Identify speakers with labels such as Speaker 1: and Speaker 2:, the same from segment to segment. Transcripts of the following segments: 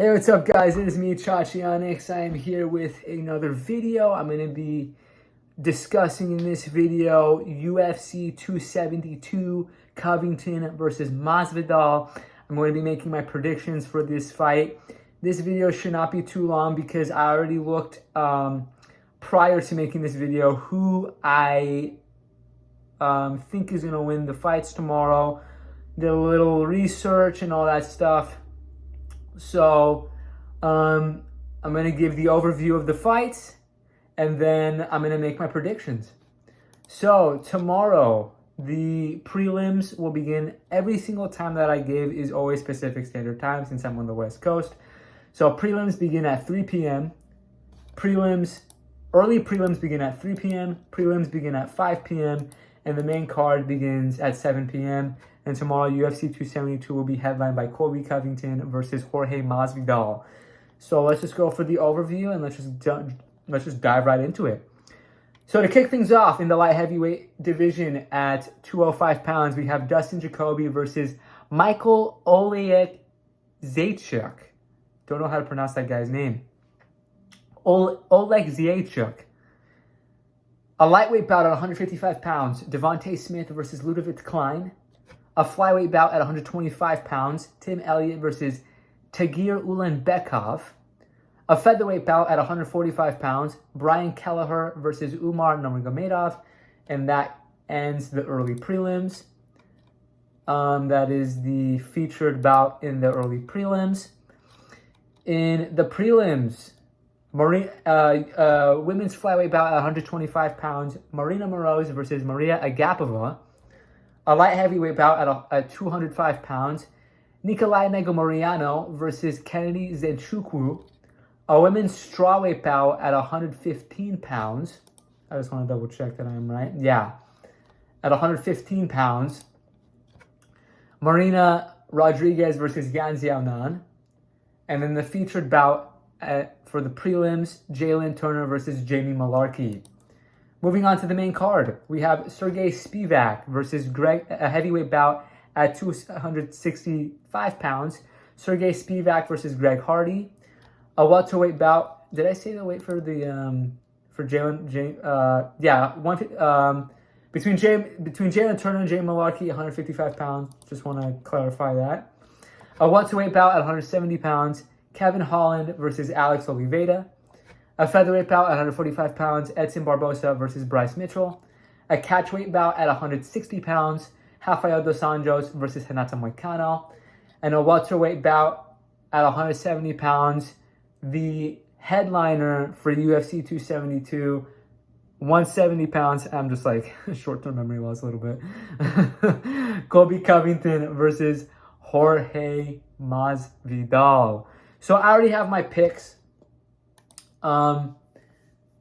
Speaker 1: Hey, what's up, guys? It is me, Chachianix. I am here with another video. I'm going to be discussing in this video UFC 272 Covington versus Masvidal. I'm going to be making my predictions for this fight. This video should not be too long because I already looked prior to making this video who I think is going to win the fights tomorrow. Did a little research and all that stuff. So I'm going to give the overview of the fights, and then I'm going to make my predictions. So tomorrow, the prelims will begin. Every single time that I give is always Pacific Standard Time since I'm on the West Coast. So prelims begin at 3 p.m. Early prelims begin at 3 p.m. Prelims begin at 5 p.m. And the main card begins at 7 p.m. And tomorrow, UFC 272 will be headlined by Colby Covington versus Jorge Masvidal. So let's just go for the overview and let's just dive right into it. So to kick things off in the light heavyweight division at 205 pounds, we have Dustin Jacoby versus Michael Oleksiejczuk. Don't know how to pronounce that guy's name. Oleksiejczuk. A lightweight bout at 155 pounds, Devontae Smith versus Ludovic Klein. A flyweight bout at 125 pounds, Tim Elliott versus Tagir Ulanbekov. A featherweight bout at 145 pounds, Brian Kelleher versus Umar Nurmagomedov. And that ends the early prelims. That is the featured bout in the early prelims. In the prelims, women's flyweight bout at 125 pounds, Marina Moroz versus Maria Agapova. A light heavyweight bout at 205 pounds, Nikolai Negomariano versus Kennedy Zechukwu. A women's strawweight bout at 115 pounds. I just want to double check that I am right. Yeah. At 115 pounds, Marina Rodriguez versus Yan Xiaonan. And then the featured bout for the prelims, Jalen Turner versus Jamie Malarkey. Moving on to the main card, we have Sergey Spivak versus a heavyweight bout at 265 pounds. Sergey Spivak versus Greg Hardy. A welterweight bout. Did I say the weight for the between Jalen Turner and Jamie Malarkey, 155 pounds. Just want to clarify that. A welterweight bout at 170 pounds. Kevin Holland versus Alex Oliveira. A featherweight bout at 145 pounds, Edson Barbosa versus Bryce Mitchell. A catchweight bout at 160 pounds, Rafael dos Anjos versus Renato Moicano. And a welterweight bout at 170 pounds, the headliner for UFC 272, 170 pounds. I'm just like, short-term memory loss a little bit. Colby Covington versus Jorge Masvidal. So I already have my picks.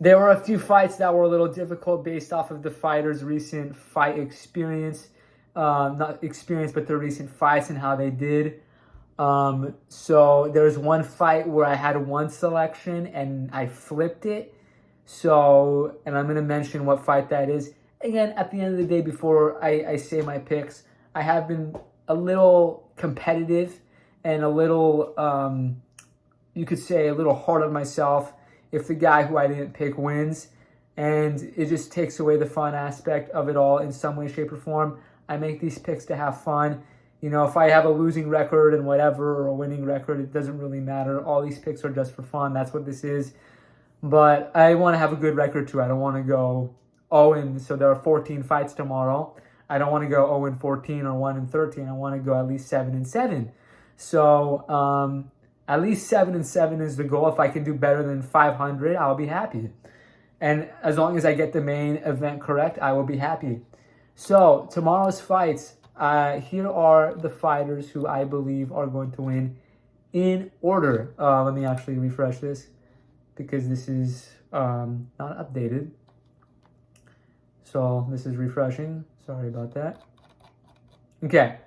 Speaker 1: There were a few fights that were a little difficult based off of the fighters' recent fight experience. Not experience, but their recent fights and how they did. So there's one fight where I had one selection and I flipped it. So, and I'm going to mention what fight that is. Again, at the end of the day, before I say my picks, I have been a little competitive and a little, you could say, a little hard on myself if the guy who I didn't pick wins. And it just takes away the fun aspect of it all in some way, shape, or form. I make these picks to have fun. You know, if I have a losing record and whatever, or a winning record, it doesn't really matter. All these picks are just for fun. That's what this is. But I want to have a good record too. I don't want to go 0-, so there are 14 fights tomorrow. I don't want to go 0-14 or 1-13. I want to go at least 7-7. So, at least 7-7 is the goal. If I can do better than 500, I'll be happy. And as long as I get the main event correct, I will be happy. So tomorrow's fights, here are the fighters who I believe are going to win in order. Let me actually refresh this because this is not updated. So this is refreshing. Sorry about that. Okay.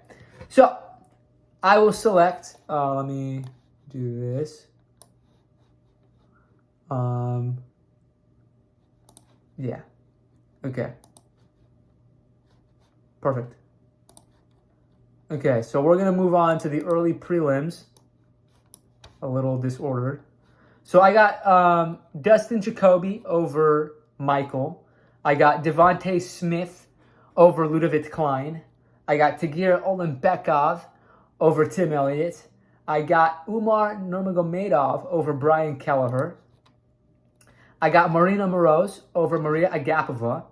Speaker 1: So I will select, let me do this. Yeah. Okay. Perfect. Okay, so we're going to move on to the early prelims. a little disordered. So I got Dustin Jacoby over Michael. I got Devontae Smith over Ludovic Klein. I got Tagir Olimbekov over Tim Elliott. I got Umar Nurmagomedov over Brian Kelleher. I got Marina Moroz over Maria Agapova.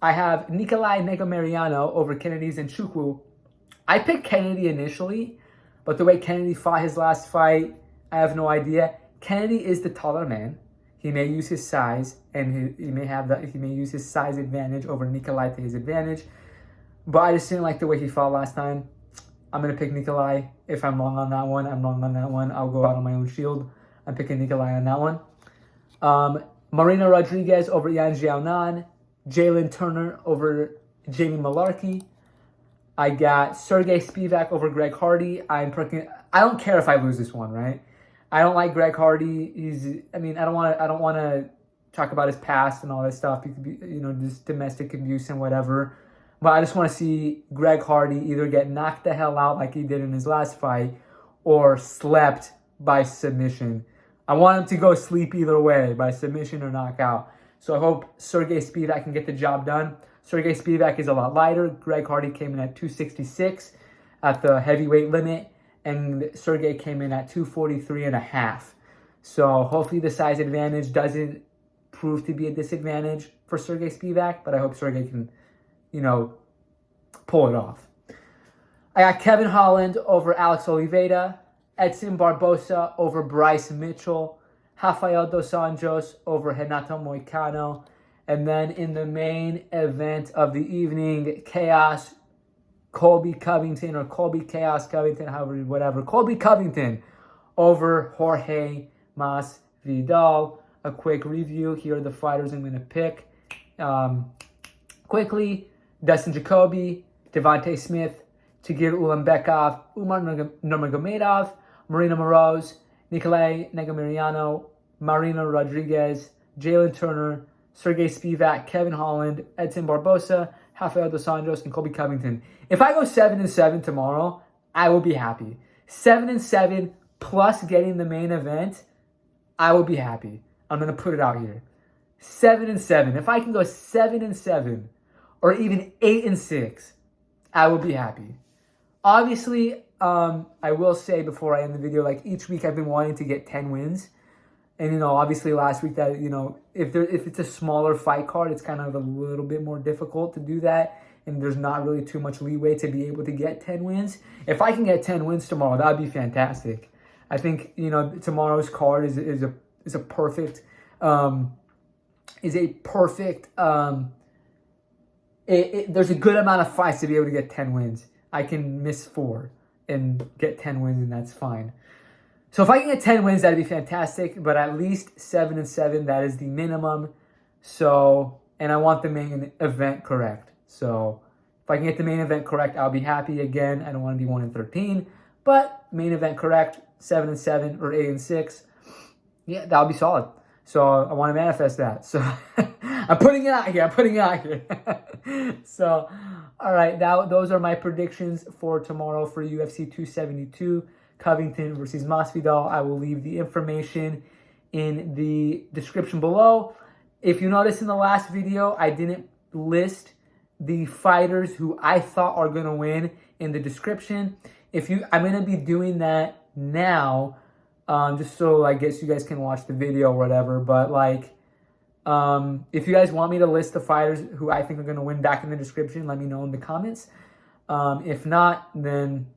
Speaker 1: I have Nikolai Negomariano over Kennedy Nzechukwu. I picked Kennedy initially, but the way Kennedy fought his last fight, I have no idea. Kennedy is the taller man. He may use his size, and he may use his size advantage over Nikolai to his advantage. But I just didn't like the way he fought last time. I'm gonna pick Nikolai. If I'm wrong on that one, I'm wrong on that one. I'll go out on my own shield. I'm picking Nikolai on that one. Marina Rodriguez over Yan Xiaonan. Jalen Turner over Jamie Malarkey. I got Sergey Spivak over Greg Hardy. I don't care if I lose this one, right? I don't like Greg Hardy. I don't want to talk about his past and all that stuff. He could be, just domestic abuse and whatever. But I just want to see Greg Hardy either get knocked the hell out like he did in his last fight or slept by submission. I want him to go sleep either way, by submission or knockout. So I hope Sergey Spivak can get the job done. Sergey Spivak is a lot lighter. Greg Hardy came in at 266 at the heavyweight limit, and Sergey came in at 243.5. So hopefully the size advantage doesn't prove to be a disadvantage for Sergey Spivak, but I hope Sergey can, pull it off. I got Kevin Holland over Alex Oliveira. Edson Barbosa over Bryce Mitchell. Rafael Dos Anjos over Renato Moicano. And then in the main event of the evening, Chaos Colby Covington, or Colby Chaos Covington, whatever. Colby Covington over Jorge Masvidal. A quick review. Here are the fighters I'm going to pick. Quickly, Dustin Jacoby, Devontae Smith, Tagir Ulanbekov, Umar Nurmagomedov, Marina Moroz, Nikolai Negomariano, Marina Rodriguez, Jalen Turner, Sergey Spivak, Kevin Holland, Edson Barbosa, Rafael Dos Anjos, and Colby Covington. If I go 7-7 tomorrow, I will be happy. 7-7 plus getting the main event, I will be happy. I'm going to put it out here. 7-7. If I can go 7-7 or even 8-6, I will be happy. Obviously, I will say before I end the video, like each week I've been wanting to get 10 wins. And, obviously last week that, if it's a smaller fight card, it's kind of a little bit more difficult to do that. And there's not really too much leeway to be able to get 10 wins. If I can get 10 wins tomorrow, that would be fantastic. I think, tomorrow's card is a perfect, there's a good amount of fights to be able to get 10 wins. I can miss 4 and get 10 wins, and that's fine. So if I can get 10 wins, that'd be fantastic. But at least 7-7, that is the minimum. So, and I want the main event correct. So if I can get the main event correct, I'll be happy. Again, I don't want to be 1-13, but main event correct, 7-7 or 8-6. Yeah, that'll be solid. So I want to manifest that. So I'm putting it out here. So, all right, those are my predictions for tomorrow for UFC 272, Covington versus Masvidal. I will leave the information in the description below. If you notice in the last video, I didn't list the fighters who I thought are going to win in the description. I'm going to be doing that now. Just so I guess you guys can watch the video or whatever. But if you guys want me to list the fighters who I think are going to win back in the description, let me know in the comments. If not, then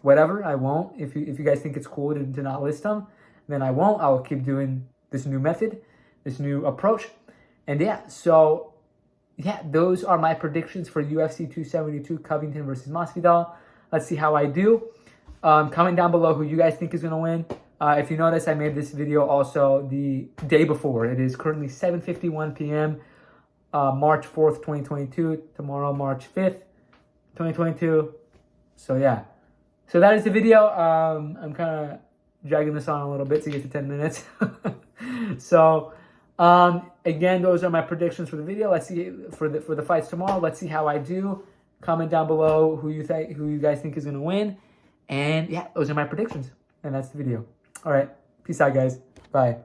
Speaker 1: whatever, I won't. If you guys think it's cool to not list them, then I won't. I'll keep doing this new method, this new approach. And those are my predictions for UFC 272, Covington versus Masvidal. Let's see how I do. Comment down below who you guys think is going to win. If you notice, I made this video also the day before. It is currently 7:51 p.m., March 4th, 2022. Tomorrow, March 5th, 2022. So, yeah. So, that is the video. I'm kind of dragging this on a little bit to get to 10 minutes. So, again, those are my predictions for the video. Let's see for the fights tomorrow. Let's see how I do. Comment down below who you guys think is going to win. And yeah, those are my predictions. And that's the video. All right. Peace out, guys. Bye.